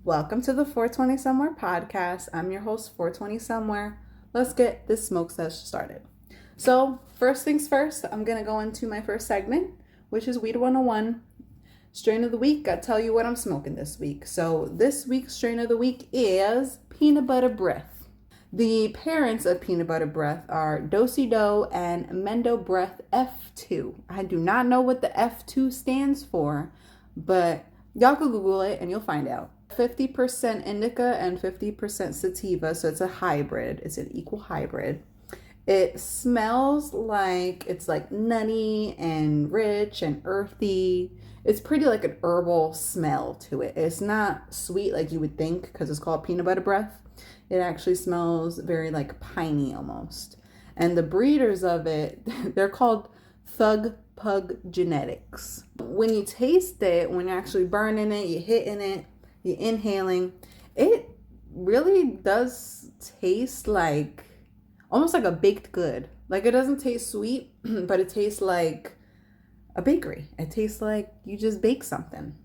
Welcome to the 420 Somewhere podcast. I'm your host, 420 Somewhere. Let's get this smoke session started. So, first things first, I'm going to go into my first segment, which is Weed 101. Strain of the week, I'll tell you what I'm smoking this week. So, this week's strain of the week is Peanut Butter Breath. The parents of Peanut Butter Breath are Do and Mendo Breath F2. I do not know what the F2 stands for, but y'all can Google it and you'll find out. 50% indica and 50% sativa, so it's a hybrid. It's an equal hybrid. It smells like it's like nutty and rich and earthy. It's pretty like an herbal smell to it. It's not sweet like you would think because it's called peanut butter breath. It actually smells very like piney almost. And the breeders of it, they're called Thug Pug Genetics. When you taste it, when you're actually burning it, you're hitting it, you're inhaling, it really does taste like almost like a baked good. Like it doesn't taste sweet, but it tastes like a bakery. It tastes like you just bake something.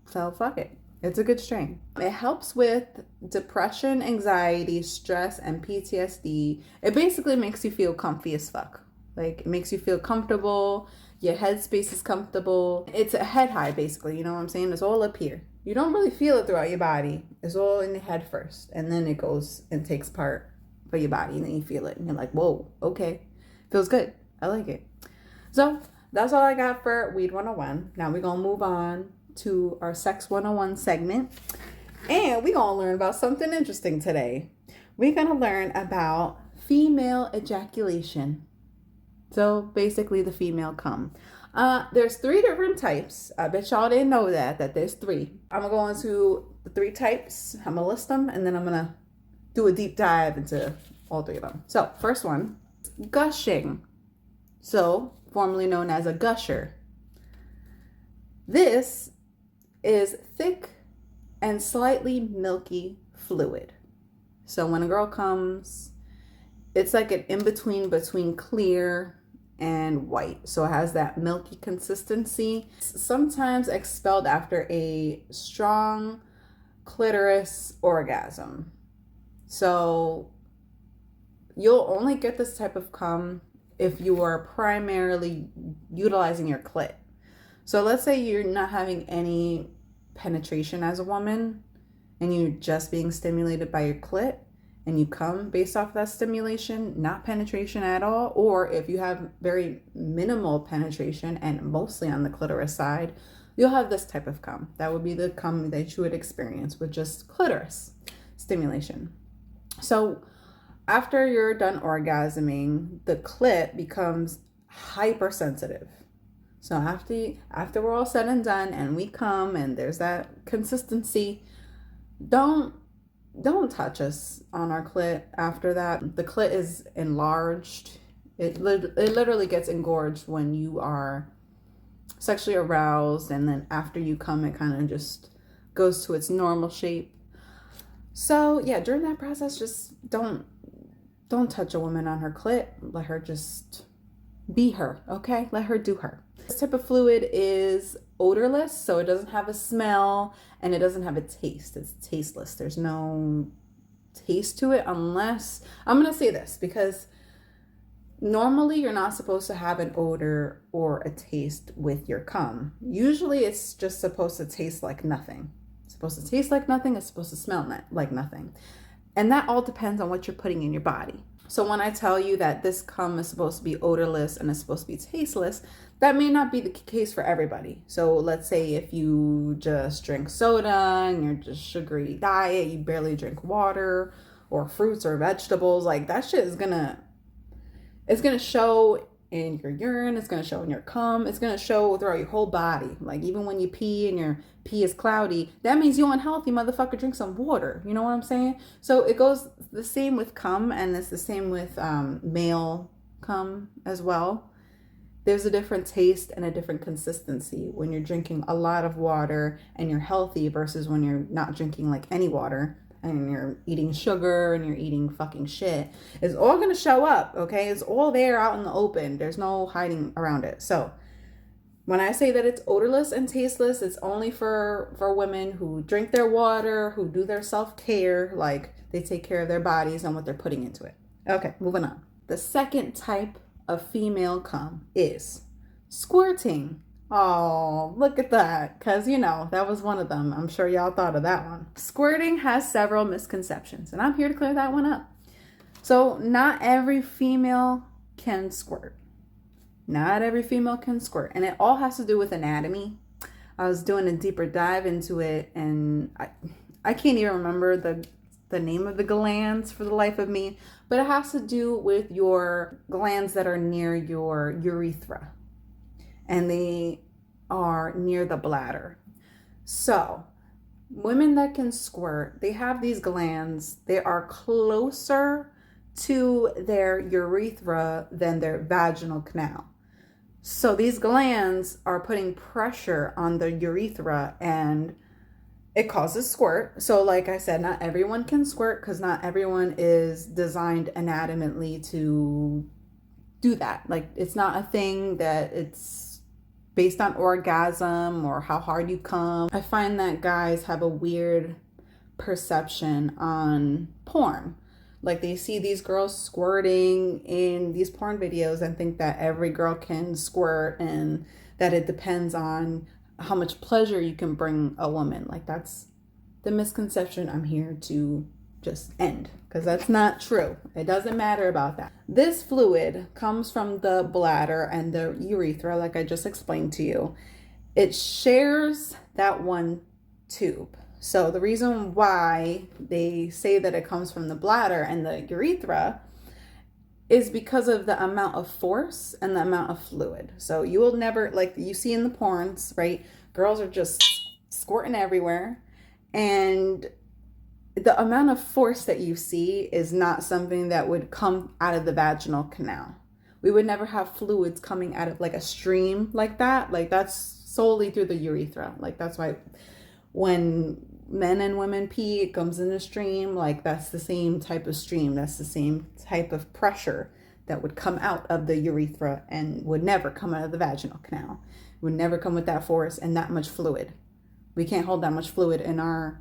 So fuck it. It's a good strain. It helps with depression, anxiety, stress, and PTSD. It basically makes you feel comfy as fuck. Like it makes you feel comfortable. Your headspace is comfortable. It's a head high basically. You know what I'm saying? It's all up here. You don't really feel it throughout your body. It's all in the head first. And then it goes and takes part for your body. And then you feel it. And you're like, whoa, okay. Feels good. I like it. So that's all I got for Weed 101. Now we're going to move on to our Sex 101 segment. And we're going to learn about something interesting today. We're going to learn about female ejaculation. So basically the female cum. There's 3 different types. I bet y'all didn't know that there's 3. I'm going to go into the 3 types. I'm going to list them and then I'm going to do a deep dive into all 3 of them. So first one, gushing. So formerly known as a gusher. This is thick and slightly milky fluid. So when a girl comes, it's like an in-between between clear and white. So it has that milky consistency. Sometimes expelled after a strong clitoris orgasm. So you'll only get this type of cum if you are primarily utilizing your clit. So let's say you're not having any penetration as a woman and you're just being stimulated by your clit and you come based off that stimulation, not penetration at all, or if you have very minimal penetration and mostly on the clitoris side, you'll have this type of cum. That would be the cum that you would experience with just clitoris stimulation. So after you're done orgasming, the clit becomes hypersensitive. So after we're all said and done and we come and there's that consistency, don't touch us on our clit after that. The clit is enlarged. It literally gets engorged when you are sexually aroused, and then after you come, it kind of just goes to its normal shape. So yeah, during that process, just don't touch a woman on her clit. Let her just be her, okay? Let her do her. This type of fluid is odorless, so it doesn't have a smell and it doesn't have a taste. It's tasteless. There's no taste to it unless, I'm going to say this because normally you're not supposed to have an odor or a taste with your cum. Usually it's just supposed to taste like nothing. It's supposed to taste like nothing. It's supposed to smell like nothing. And that all depends on what you're putting in your body. So when I tell you that this cum is supposed to be odorless and it's supposed to be tasteless, that may not be the case for everybody. So let's say if you just drink soda and you're just sugary diet, you barely drink water or fruits or vegetables, like that shit is it's gonna show in your urine, it's gonna show in your cum, it's gonna show throughout your whole body. Like even when you pee and your pee is cloudy, that means you're unhealthy, motherfucker. Drink some water. You know what I'm saying? So it goes the same with cum, and it's the same with male cum as well. There's a different taste and a different consistency when you're drinking a lot of water and you're healthy versus when you're not drinking like any water and you're eating sugar and you're eating fucking shit. It's all going to show up, okay? It's all there out in the open. There's no hiding around it. So When I say that it's odorless and tasteless, it's only for women who drink their water, who do their self-care, like they take care of their bodies and what they're putting into it. Okay, moving on. The second type of female cum is squirting. Oh, look at that. Because, you know, that was one of them. I'm sure y'all thought of that one. Squirting has several misconceptions, and I'm here to clear that one up. So, not every female can squirt. Not every female can squirt. And it all has to do with anatomy. I was doing a deeper dive into it, and I can't even remember the name of the glands for the life of me, but it has to do with your glands that are near your urethra, and they are near the bladder. So women that can squirt, they have these glands. They are closer to their urethra than their vaginal canal. So these glands are putting pressure on the urethra, and it causes squirt. So like I said, not everyone can squirt because not everyone is designed anatomically to do that. Like, it's not a thing that it's based on orgasm or how hard you come. I find that guys have a weird perception on porn. Like, they see these girls squirting in these porn videos and think that every girl can squirt, and that it depends on how much pleasure you can bring a woman. Like, that's the misconception I'm here to just end, because that's not true. It doesn't matter about that. This fluid comes from the bladder and the urethra, like I just explained to you. It shares that one tube. So the reason why they say that it comes from the bladder and the urethra is because of the amount of force and the amount of fluid. So you will never, like you see in the porns, right? Girls are just squirting everywhere, and the amount of force that you see is not something that would come out of the vaginal canal. We would never have fluids coming out of like a stream like that. Like, that's solely through the urethra. Like, that's why when men and women pee, it comes in a stream. Like, that's the same type of stream. That's the same type of pressure that would come out of the urethra and would never come out of the vaginal canal. It would never come with that force and that much fluid. We can't hold that much fluid in our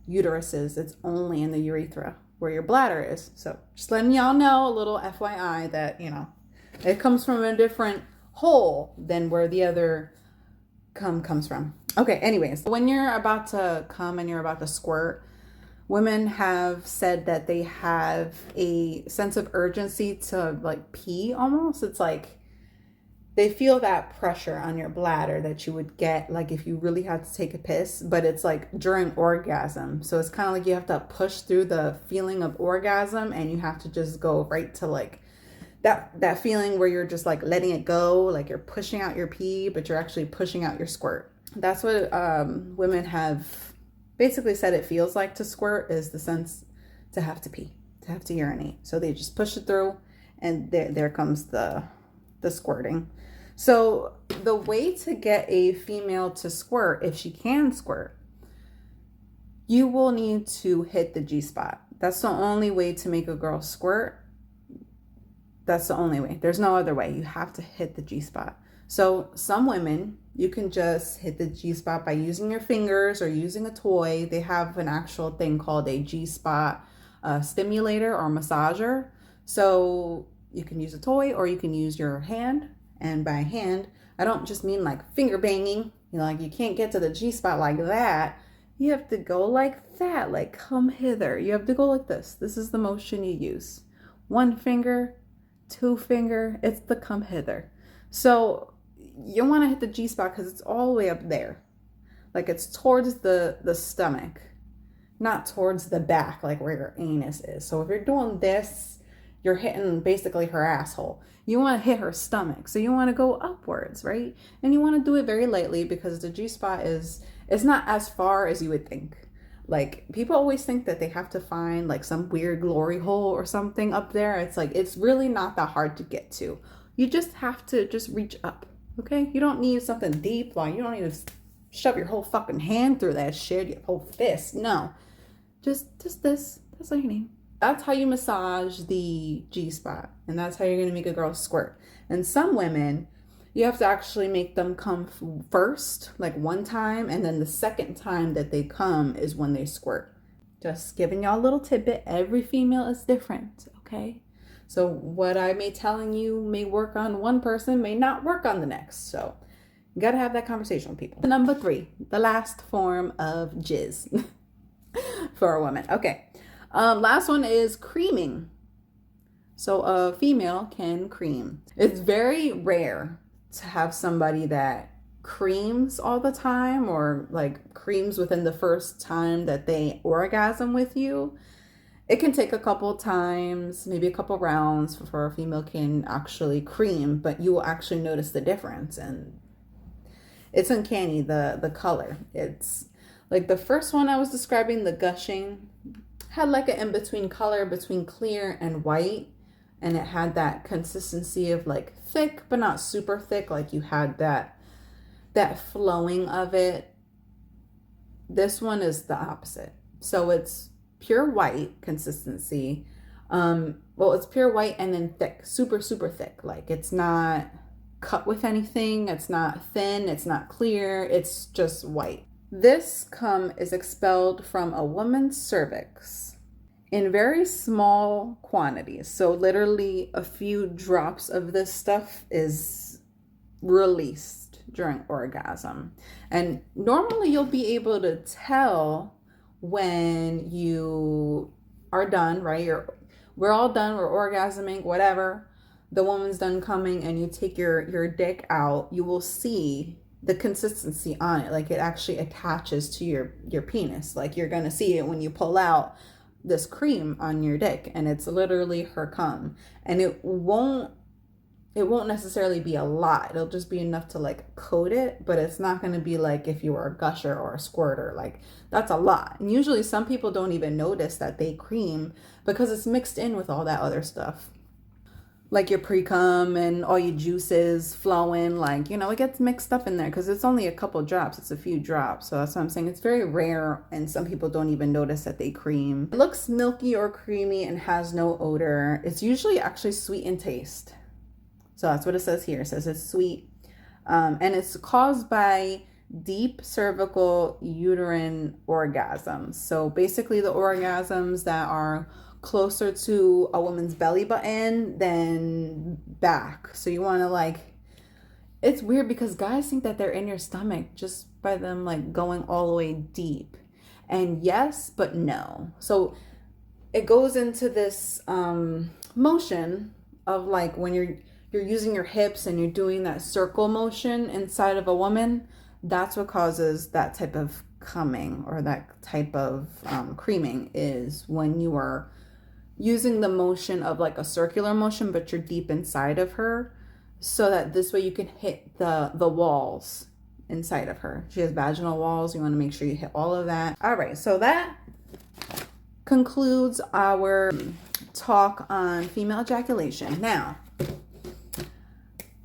uteruses. It's only in the urethra where your bladder is. So just letting y'all know, a little FYI, that, you know, it comes from a different hole than where the other cum comes from. Okay, anyways, when you're about to come and you're about to squirt, women have said that they have a sense of urgency to like pee almost. It's like they feel that pressure on your bladder that you would get like if you really had to take a piss, but it's like during orgasm. So it's kind of like you have to push through the feeling of orgasm, and you have to just go right to like that feeling where you're just like letting it go, like you're pushing out your pee, but you're actually pushing out your squirt. That's what women have basically said it feels like to squirt, is the sense to have to pee, to have to urinate. So they just push it through, and there comes the squirting. So the way to get a female to squirt, if she can squirt, you will need to hit the G-spot. That's the only way to make a girl squirt. That's the only way. There's no other way. You have to hit the G-spot. So some women, you can just hit the G-spot by using your fingers or using a toy. They have an actual thing called a G-spot stimulator or massager. So you can use a toy or you can use your hand. And by hand, I don't just mean like finger banging. You know, like you can't get to the G-spot like that. You have to go like that, like come hither. You have to go like this. This is the motion you use. One finger, two finger, it's the come hither. So you want to hit the G-spot because it's all the way up there. Like it's towards the stomach, not towards the back, like where your anus is. So if you're doing this, you're hitting basically her asshole. You want to hit her stomach. So you want to go upwards, right? And you want to do it very lightly because the G-spot it's not as far as you would think. Like people always think that they have to find like some weird glory hole or something up there. It's like, it's really not that hard to get to. You just have to just reach up, okay? You don't need something deep. Like you don't need to shove your whole fucking hand through that shit, your whole fist. No, just this. That's all you need. That's how you massage the G-spot, and that's how you're gonna make a girl squirt. And some women, You have to actually make them come first, like one time, and then the second time that they come is when they squirt. Just giving y'all a little tidbit. Every female is different, okay? So what I may telling you may work on one person, may not work on the next. So you gotta have that conversation with people. Number 3, the last form of jizz for a woman. Okay. Last one is creaming. So a female can cream. It's very rare to have somebody that creams all the time, or like creams within the first time that they orgasm with you. It can take a couple times, maybe a couple rounds before a female can actually cream, but you will actually notice the difference. And it's uncanny, the color. It's like the first one I was describing, the gushing, had like an in-between color between clear and white. And it had that consistency of like thick, but not super thick. Like you had that flowing of it. This one is the opposite. So it's pure white consistency. Well, it's pure white and then thick, super, super thick. Like it's not cut with anything. It's not thin. It's not clear. It's just white. This cum is expelled from a woman's cervix in very small quantities. So literally a few drops of this stuff is released during orgasm. And normally you'll be able to tell when you are done, right? We're all done, we're orgasming, whatever. The woman's done coming and you take your dick out, you will see the consistency on it. Like it actually attaches to your penis. Like you're gonna see it when you pull out this cream on your dick, and it's literally her cum. And it won't necessarily be a lot. It'll just be enough to like coat it, but it's not going to be like if you were a gusher or a squirter. Like that's a lot. And usually some people don't even notice that they cream because it's mixed in with all that other stuff. Like your pre-cum and all your juices flowing, like, you know, it gets mixed up in there because it's only a couple drops. It's a few drops. So that's what I'm saying. It's very rare, and some people don't even notice that they cream. It looks milky or creamy and has no odor. It's usually actually sweet in taste. So that's what it says here. It says it's sweet. And it's caused by deep cervical uterine orgasms. So basically the orgasms that are closer to a woman's belly button than back. So you want to like, it's weird because guys think that they're in your stomach just by them like going all the way deep. And yes, but no. So it goes into this motion of like when you're using your hips and you're doing that circle motion inside of a woman. That's what causes that type of coming or that type of creaming, is when you are using the motion of like a circular motion, but you're deep inside of her, so that this way you can hit the walls inside of her. She has vaginal walls. You want to make sure you hit all of that. All right, so that concludes our talk on female ejaculation. Now,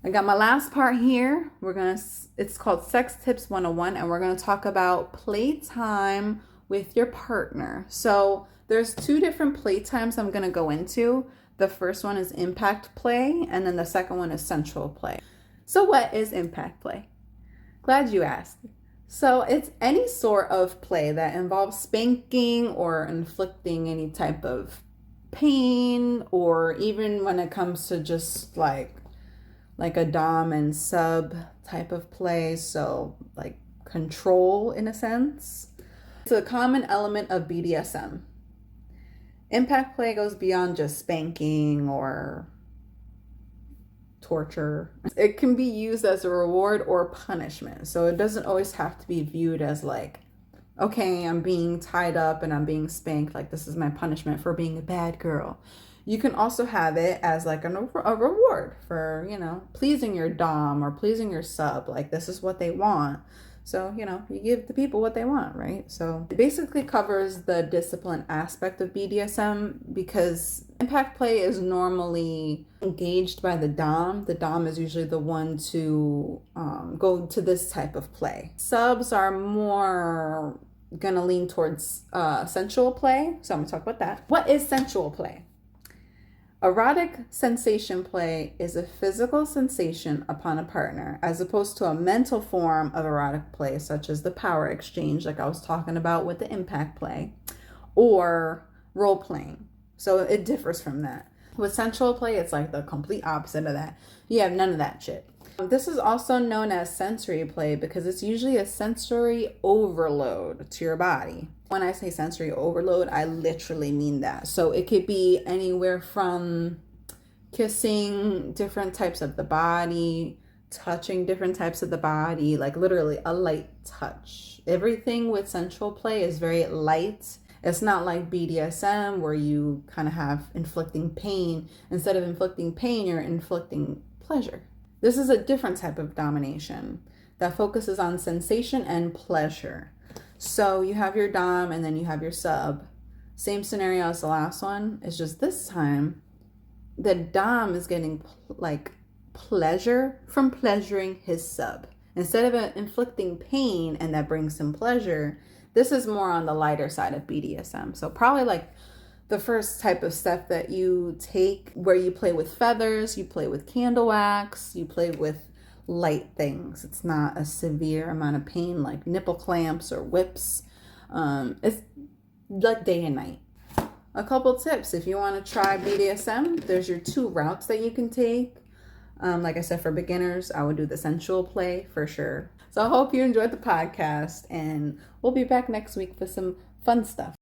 I got my last part here. It's called Sex Tips 101, and we're gonna talk about playtime with your partner. So there's 2 different playtimes I'm gonna go into. The first one is impact play, and then the second one is sensual play. So what is impact play? Glad you asked. So it's any sort of play that involves spanking or inflicting any type of pain, or even when it comes to just like a dom and sub type of play. So like control in a sense. It's a common element of BDSM. Impact play goes beyond just spanking or torture. It can be used as a reward or punishment. So it doesn't always have to be viewed as like, okay, I'm being tied up and I'm being spanked, like this is my punishment for being a bad girl. You can also have it as like a reward for, you know, pleasing your dom or pleasing your sub. Like this is what they want. So, you know, you give the people what they want, right? So it basically covers the discipline aspect of BDSM, because impact play is normally engaged by the dom. The dom is usually the one to go to this type of play. Subs are more gonna lean towards sensual play. So I'm gonna talk about that. What is sensual play? Erotic sensation play is a physical sensation upon a partner, as opposed to a mental form of erotic play, such as the power exchange, like I was talking about with the impact play, or role playing. So it differs from that. With sensual play, it's like the complete opposite of that. You have none of that shit. This is also known as sensory play because it's usually a sensory overload to your body. When I say sensory overload, I literally mean that. So it could be anywhere from kissing different types of the body, touching different types of the body, like literally a light touch. Everything with sensual play is very light. It's not like BDSM where you kind of have inflicting pain. Instead of inflicting pain, you're inflicting pleasure. This is a different type of domination that focuses on sensation and pleasure. So you have your dom and then you have your sub. Same scenario as the last one. It's just this time the dom is getting like pleasure from pleasuring his sub. Instead of inflicting pain and that brings him pleasure, this is more on the lighter side of BDSM. So probably like the first type of stuff that you take where you play with feathers, you play with candle wax, you play with light things. It's not a severe amount of pain like nipple clamps or whips. It's like day and night. A couple tips if you want to try BDSM, there's your 2 routes that you can take. Like I said, for beginners, I would do the sensual play for sure. So I hope you enjoyed the podcast, and we'll be back next week for some fun stuff.